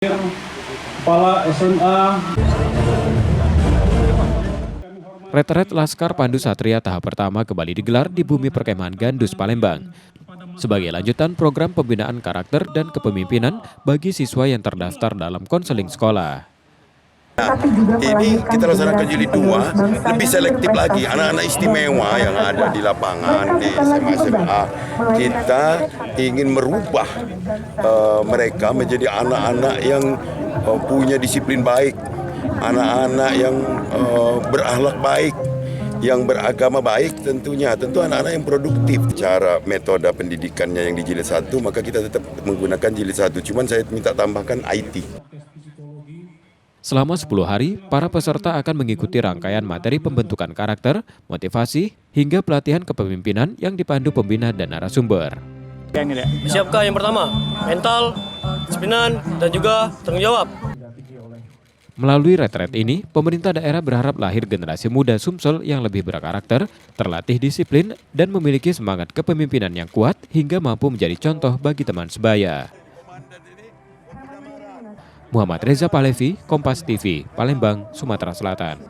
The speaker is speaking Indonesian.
Kepala SMA. Retret Laskar Pandu Satria tahap pertama kembali digelar di Bumi Perkemahan Gandus, Palembang. Sebagai lanjutan program pembinaan karakter dan kepemimpinan bagi siswa yang terdaftar dalam konseling sekolah. Ini kita laksanakan jilid 2, lebih selektif lagi, anak-anak istimewa yang ada di lapangan, di SMA. Kita ingin merubah mereka menjadi anak-anak yang punya disiplin baik, anak-anak yang berakhlak baik, yang beragama baik tentunya, tentu anak-anak yang produktif. Cara metode pendidikannya yang di jilid 1, maka kita tetap menggunakan jilid 1, cuman saya minta tambahkan IT. Selama 10 hari, para peserta akan mengikuti rangkaian materi pembentukan karakter, motivasi, hingga pelatihan kepemimpinan yang dipandu pembina dan narasumber. Siapkah yang pertama, mental, disiplinan, dan juga tanggung jawab. Melalui retret ini, pemerintah daerah berharap lahir generasi muda Sumsel yang lebih berkarakter, terlatih disiplin, dan memiliki semangat kepemimpinan yang kuat hingga mampu menjadi contoh bagi teman sebaya. Muhammad Reza Palevi, Kompas TV, Palembang, Sumatera Selatan.